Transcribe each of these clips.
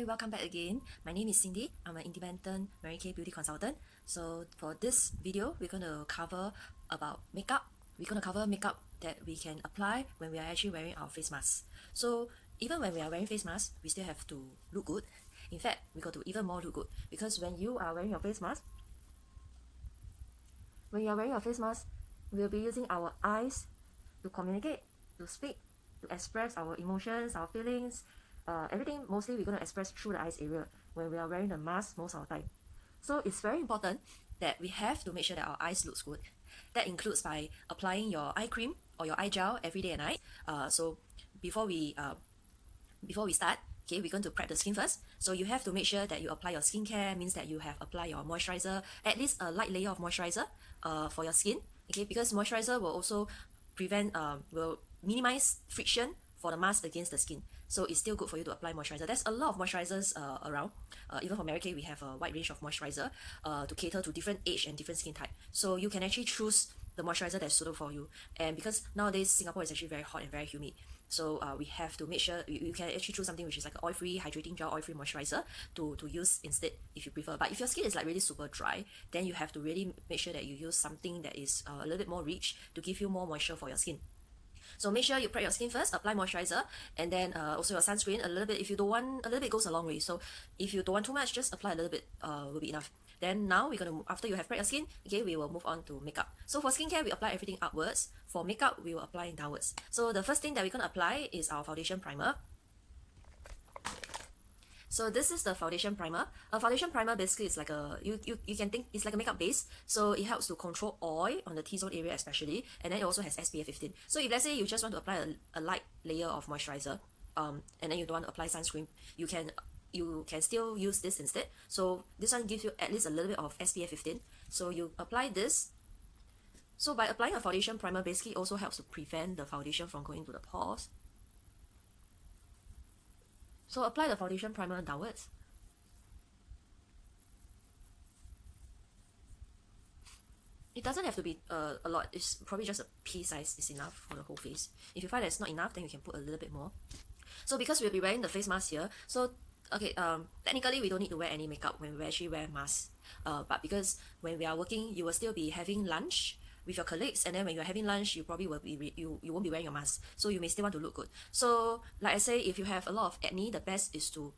Hi, welcome back again. My name is Cindy. I'm an independent Mary Kay beauty consultant. So for this video, we're going to cover about makeup. We're going to cover makeup that we can apply when we are actually wearing our face mask. So even when we are wearing face mask, we still have to look good. In fact, we got to even more look good because when you are wearing your face mask, we'll be using our eyes to communicate, to speak, to express our emotions, our feelings, everything mostly we're going to express through the eyes area when we are wearing the mask most of the time. So it's very important that we have to make sure that our eyes looks good. That includes by applying your eye cream or your eye gel every day and night. So before we start, okay, we're going to prep the skin first. So you have to make sure that you apply your skincare, means that you have applied your moisturizer, at least a light layer of moisturizer for your skin, okay, because moisturizer will also will minimize friction for the mask against the skin. So it's still good for you to apply moisturizer. There's a lot of moisturizers around. Even for Mary Kay, we have a wide range of moisturizer to cater to different age and different skin type. So you can actually choose the moisturizer that's suitable for you. And because nowadays Singapore is actually very hot and very humid, so we have to make sure you can actually choose something which is like an oil-free hydrating gel, oil-free moisturizer to use instead if you prefer. But if your skin is like really super dry, then you have to really make sure that you use something that is a little bit more rich to give you more moisture for your skin. So make sure you prep your skin first, apply moisturizer, and then also your sunscreen a little bit. If you don't want, a little bit goes a long way. So if you don't want too much, just apply a little bit will be enough. Then now we're gonna, after you have prepped your skin, okay, we will move on to makeup. So for skincare, we apply everything upwards. For makeup, we will apply downwards. So the first thing that we're gonna apply is our foundation primer. So this is the foundation primer. A foundation primer basically is like a, you can think it's like a makeup base. So it helps to control oil on the T-zone area especially, and then it also has SPF 15. So if let's say you just want to apply a light layer of moisturizer, and then you don't want to apply sunscreen, you can still use this instead. So this one gives you at least a little bit of SPF 15. So you apply this. So by applying a foundation primer, basically also helps to prevent the foundation from going to the pores. So apply the foundation primer downwards. It doesn't have to be a lot. It's probably just a pea size is enough for the whole face. If you find that it's not enough, then you can put a little bit more. So because we'll be wearing the face mask here, so okay, technically we don't need to wear any makeup when we actually wear masks. But because when we are working, you will still be having lunch with your colleagues, and then when you're having lunch, you probably will be you won't be wearing your mask, so you may still want to look good. So like I say, if you have a lot of acne, the best is to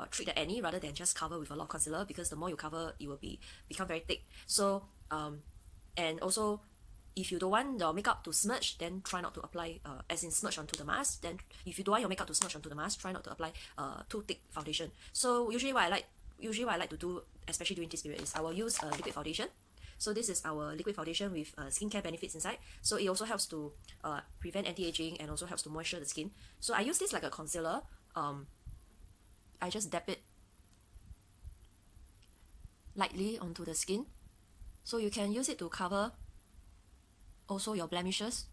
treat the acne rather than just cover with a lot of concealer, because the more you cover, it will become very thick. So and also, if you don't want your makeup to smudge, then try not to apply as in smudge onto the mask. Then if you don't want your makeup to smudge onto the mask, try not to apply too thick foundation. So usually what I like to do, especially during this period, is I will use a liquid foundation. So this is our liquid foundation with skincare benefits inside. So it also helps to prevent anti-aging and also helps to moisture the skin. So I use this like a concealer. I just dab it lightly onto the skin. So you can use it to cover also your blemishes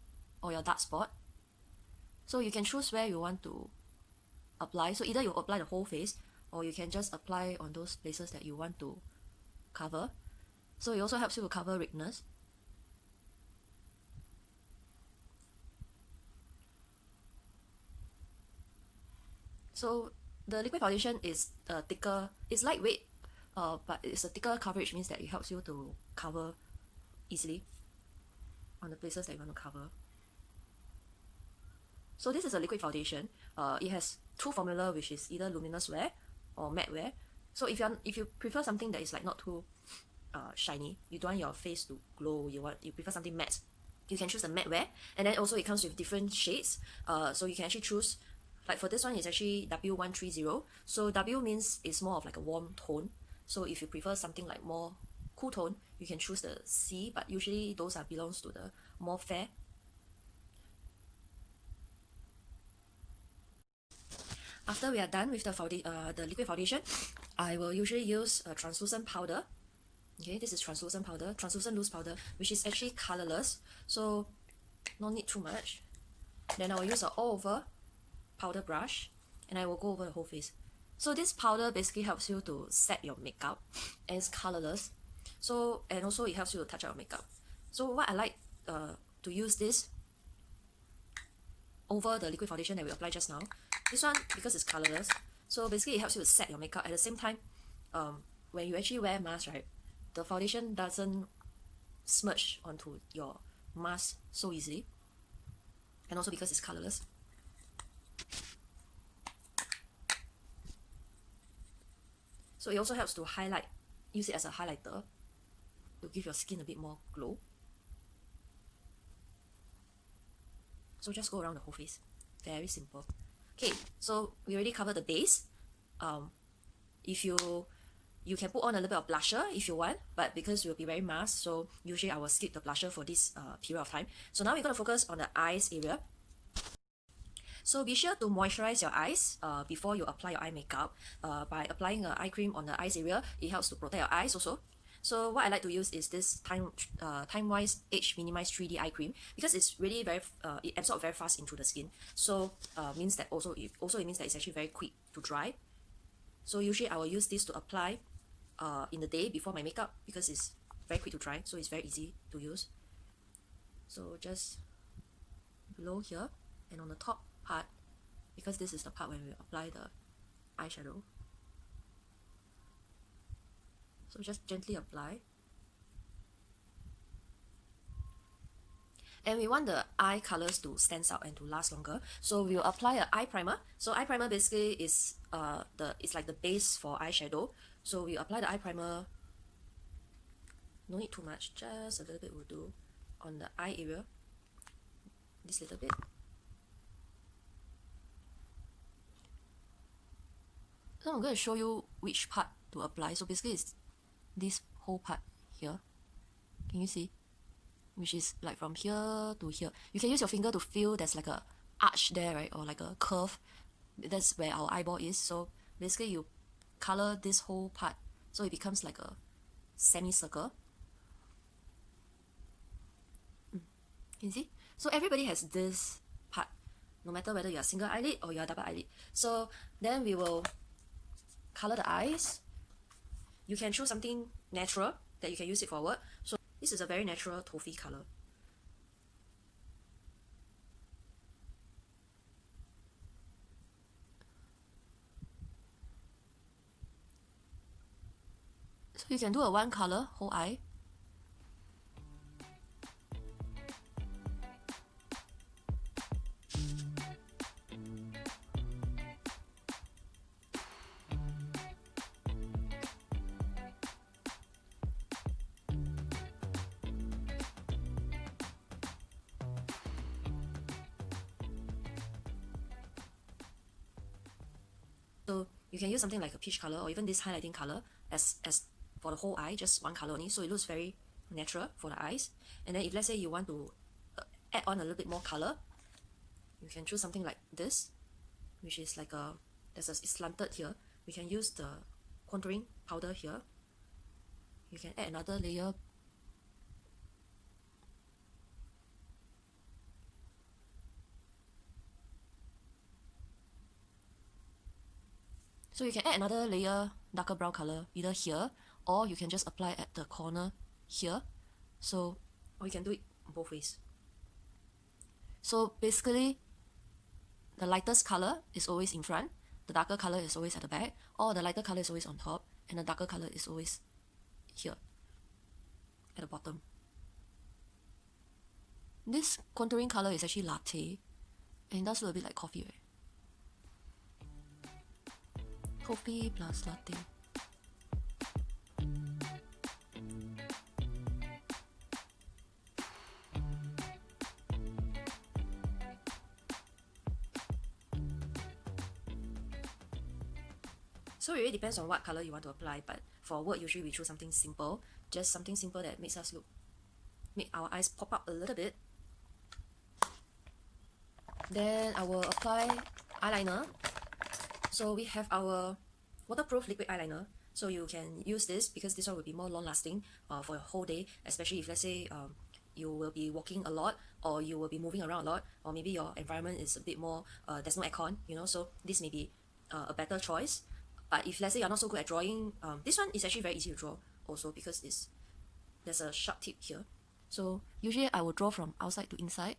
or your dark spot. So you can choose where you want to apply. So either you apply the whole face, or you can just apply on those places that you want to cover. So it also helps you to cover redness. So the liquid foundation is thicker, it's lightweight, but it's a thicker coverage, means that it helps you to cover easily on the places that you want to cover. So this is a liquid foundation. It has two formula, which is either luminous wear or matte wear. So if you prefer something that is like not too shiny, you don't want your face to glow, you prefer something matte, you can choose the matte wear. And then also it comes with different shades, so you can actually choose, like for this one it's actually W130. So W means it's more of like a warm tone. So if you prefer something like more cool tone, you can choose the C, but usually those belongs to the more fair. After we are done with the liquid foundation, I will usually use a translucent powder. Okay, this is translucent powder, translucent loose powder, which is actually colorless, so no need too much. Then I will use an all-over powder brush, and I will go over the whole face. So this powder basically helps you to set your makeup, and it's colorless. So, and also it helps you to touch up your makeup. So what I like to use this over the liquid foundation that we applied just now. This one, because it's colorless, So basically it helps you to set your makeup. At the same time, when you actually wear mask, right, the foundation doesn't smudge onto your mask so easily, and also because it's colorless. So it also helps to highlight, use it as a highlighter to give your skin a bit more glow. So just go around the whole face. Very simple. Okay, so we already covered the base. If you can put on a little bit of blusher if you want, but because we'll be wearing mask, so usually I will skip the blusher for this period of time. So now we're going to focus on the eyes area. So be sure to moisturize your eyes before you apply your eye makeup. By applying an eye cream on the eyes area, it helps to protect your eyes also. So what I like to use is this Timewise Age Minimise 3D eye cream, because it's really very it absorbs very fast into the skin. So means that it means that it's actually very quick to dry. So usually I will use this to apply in the day before my makeup, because it's very quick to dry, so it's very easy to use. So just below here and on the top part, because this is the part when we apply the eyeshadow. So just gently apply. And we want the eye colors to stand out and to last longer. So we'll apply an eye primer. So eye primer basically is it's like the base for eyeshadow. So we apply the eye primer, no need too much, just a little bit will do on the eye area. This little bit. So I'm going to show you which part to apply. So basically it's this whole part here. Can you see? Which is like from here to here. You can use your finger to feel there's like a arch there, right? Or like a curve. That's where our eyeball is. So basically you color this whole part so it becomes like a semicircle. Can you see? So everybody has this part, no matter whether you're single eyelid or you're double eyelid. So then we will color the eyes. You can choose something natural that you can use it for work. So this is a very natural Toffee color. So you can do a one color whole eye. So you can use something like a peach color or even this highlighting color as for the whole eye, just one color only, so it looks very natural for the eyes. And then if let's say you want to add on a little bit more color, you can choose something like this, which is like it's slanted here. We can use the contouring powder here. You can add another layer. So you can add another layer darker brown color either here, or you can just apply at the corner here. So, or you can do it both ways. So basically, the lightest color is always in front, the darker color is always at the back, or the lighter color is always on top, and the darker color is always here at the bottom. This contouring color is actually latte, and it does look a bit like coffee, right? Coffee plus latte. So it really depends on what color you want to apply, but for work usually we choose something simple, just something simple that makes us make our eyes pop up a little bit. Then I will apply eyeliner. So we have our waterproof liquid eyeliner. So you can use this because this one will be more long lasting for a whole day, especially if let's say you will be walking a lot, or you will be moving around a lot, or maybe your environment is a bit more, there's no aircon, you know, so this may be a better choice. But if let's say you're not so good at drawing, this one is actually very easy to draw also because there's a sharp tip here. So usually I will draw from outside to inside.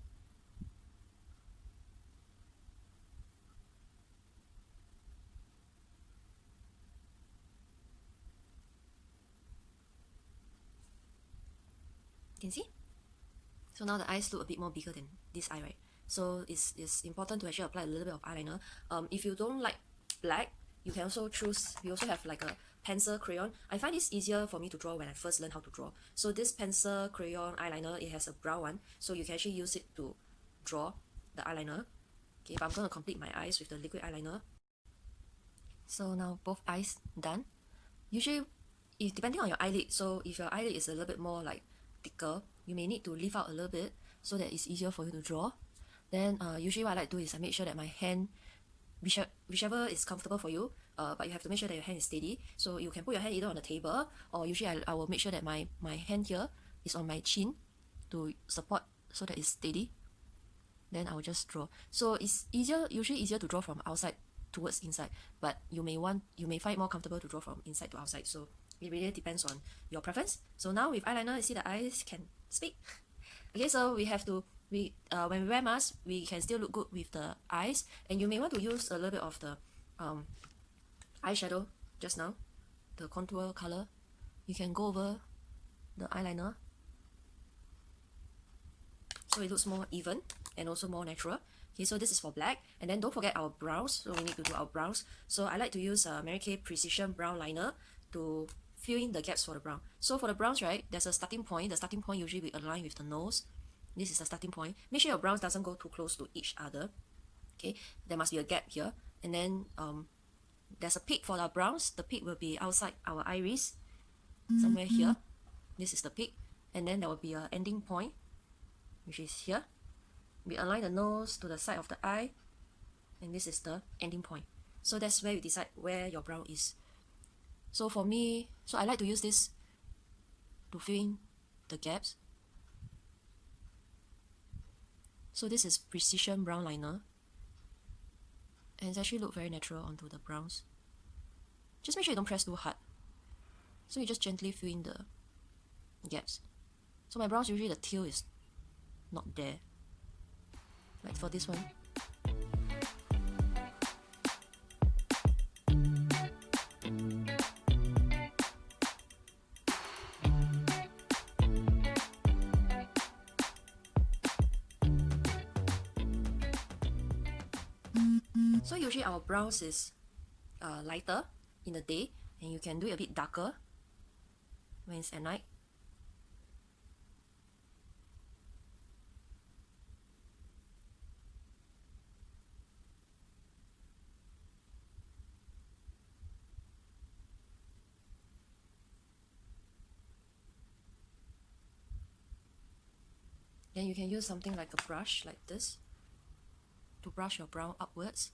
You can see? So now the eyes look a bit more bigger than this eye, right? So it's important to actually apply a little bit of eyeliner. If you don't like black, you can also choose, we also have like a pencil crayon. I find this easier for me to draw when I first learned how to draw. So this pencil crayon eyeliner, it has a brown one, so you can actually use it to draw the eyeliner. Okay, but I'm going to complete my eyes with the liquid eyeliner. So now both eyes done. Usually, if depending on your eyelid, so if your eyelid is a little bit more like thicker, you may need to lift out a little bit so that it's easier for you to draw. Then usually what I like to do is I make sure that my hand, whichever is comfortable for you, but you have to make sure that your hand is steady. So you can put your hand either on the table, or usually I will make sure that my hand here is on my chin to support so that it's steady. Then I will just draw. So it's usually easier to draw from outside towards inside, but you may find it more comfortable to draw from inside to outside. So it really depends on your preference. So now with eyeliner, you see the eyes can speak. Okay, so we have to, when we wear masks, we can still look good with the eyes, and you may want to use a little bit of the eyeshadow just now, the contour color. You can go over the eyeliner so it looks more even and also more natural. Okay, so this is for black, and then don't forget our brows. So we need to do our brows. So I like to use Mary Kay Precision Brow Liner to fill in the gaps for the brow. So for the brows, right, there's a starting point. The starting point usually will align with the nose. This is the starting point. Make sure your brows doesn't go too close to each other. Okay, there must be a gap here, and then there's a peak for our brows. The peak will be outside our iris, somewhere here. This is the peak, and then there will be an ending point, which is here. We align the nose to the side of the eye, and this is the ending point. So that's where you decide where your brow is. So for me, I like to use this to fill in the gaps. So this is Precision Brow Liner, and it's actually look very natural onto the brows. Just make sure you don't press too hard. So you just gently fill in the gaps. So my brows, usually the tail is not there. Like for this one. So usually our brows is lighter in the day, and you can do it a bit darker when it's at night. Then you can use something like a brush like this to brush your brow upwards.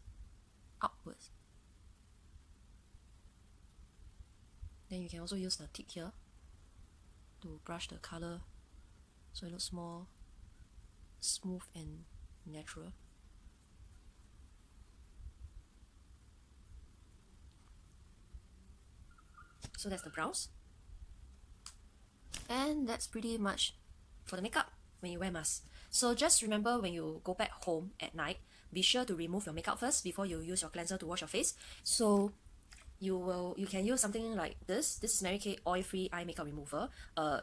Then you can also use the tip here to brush the color so it looks more smooth and natural. So that's the brows. And that's pretty much for the makeup when you wear masks. So just remember, when you go back home at night, be sure to remove your makeup first before you use your cleanser to wash your face. So you can use something like this. This is Mary Kay Oil-Free Eye Makeup Remover.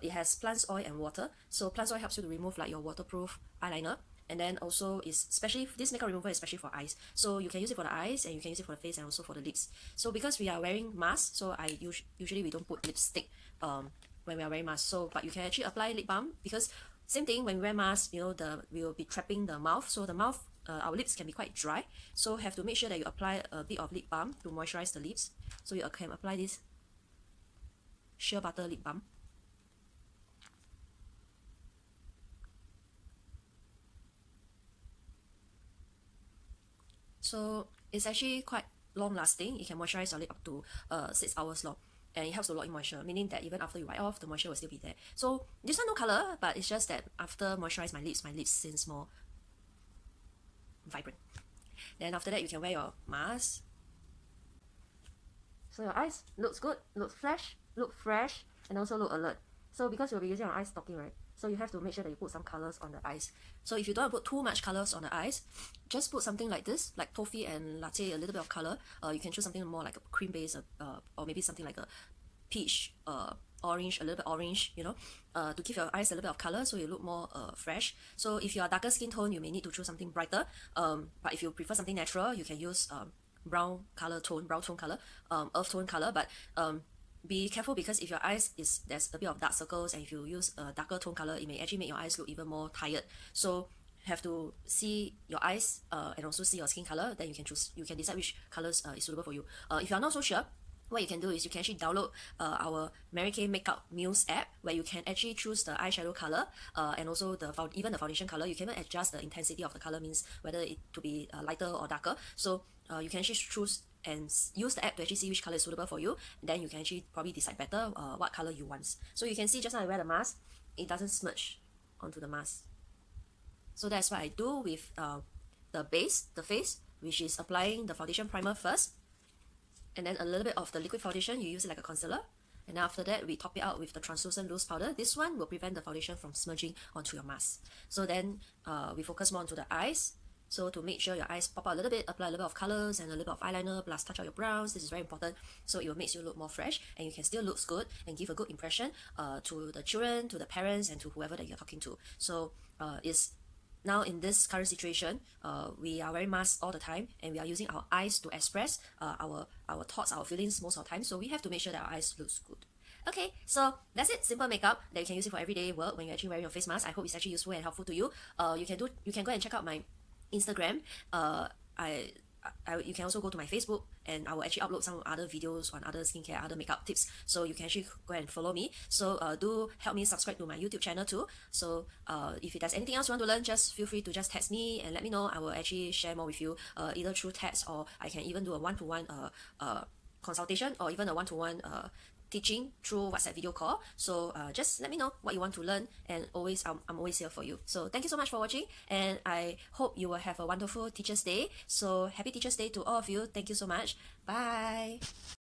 It has plants oil and water. So plants oil helps you to remove like your waterproof eyeliner. And then also is especially, this makeup remover is especially for eyes. So you can use it for the eyes, and you can use it for the face, and also for the lips. So because we are wearing masks, so usually we don't put lipstick when we are wearing masks. So but you can actually apply lip balm, because same thing, when we wear masks, we will be trapping the mouth. So the mouth, our lips can be quite dry. So have to make sure that you apply a bit of lip balm to moisturize the lips. So you can apply this shea butter lip balm. So it's actually quite long lasting. It can moisturize your lip up to 6 hours long. And it helps to lock in moisture, meaning that even after you wipe off, the moisture will still be there. So this one no color, but it's just that after moisturize my lips seems more vibrant. Then after that, you can wear your mask. So your eyes looks good, looks fresh, and also look alert. So because you'll be using your eye stocking, right? So you have to make sure that you put some colors on the eyes. So if you don't want to put too much colors on the eyes, just put something like this, like Toffee and Latte, a little bit of color. You can choose something more like a cream base, or maybe something like a peach orange, a little bit orange, you know, to give your eyes a little bit of color so you look more fresh. So if you are darker skin tone, you may need to choose something brighter. But if you prefer something natural, you can use brown tone color, earth tone color. But be careful, because if your eyes there's a bit of dark circles, and if you use a darker tone color, it may actually make your eyes look even more tired. So have to see your eyes and also see your skin color, then you can decide which colors is suitable for you. If you're not so sure, what you can do is you can actually download our Mary Kay Makeup Muse app, where you can actually choose the eyeshadow color and also even the foundation color. You can even adjust the intensity of the color, means whether it to be lighter or darker. So you can actually choose and use the app to actually see which color is suitable for you. And then you can actually probably decide better what color you want. So you can see just now I wear the mask, it doesn't smudge onto the mask. So that's what I do with the face, which is applying the foundation primer first, and then a little bit of the liquid foundation, you use it like a concealer. And after that, we top it out with the translucent loose powder. This one will prevent the foundation from smudging onto your mask. So then we focus more onto the eyes. So to make sure your eyes pop out a little bit, apply a little bit of colors and a little bit of eyeliner, plus touch out your brows. This is very important. So it will make you look more fresh, and you can still look good and give a good impression to the children, to the parents, and to whoever that you're talking to. So now in this current situation, we are wearing masks all the time, and we are using our eyes to express our thoughts, our feelings most of the time. So we have to make sure that our eyes looks good. Okay, so that's it. Simple makeup that you can use it for everyday work when you're actually wearing your face mask. I hope it's actually useful and helpful to you. You can go and check out my Instagram. You can also go to my Facebook, and I will actually upload some other videos on other skincare, other makeup tips. So you can actually go and follow me. So do help me subscribe to my YouTube channel too. So if there's anything else you want to learn, just feel free to just text me and let me know. I will actually share more with you, either through text, or I can even do a one-to-one consultation, or even a one-to-one teaching through WhatsApp video call. So just let me know what you want to learn, and I'm always here for you. So thank you so much for watching, and I hope you will have a wonderful Teachers Day. So happy Teachers Day to all of you. Thank you so much. Bye.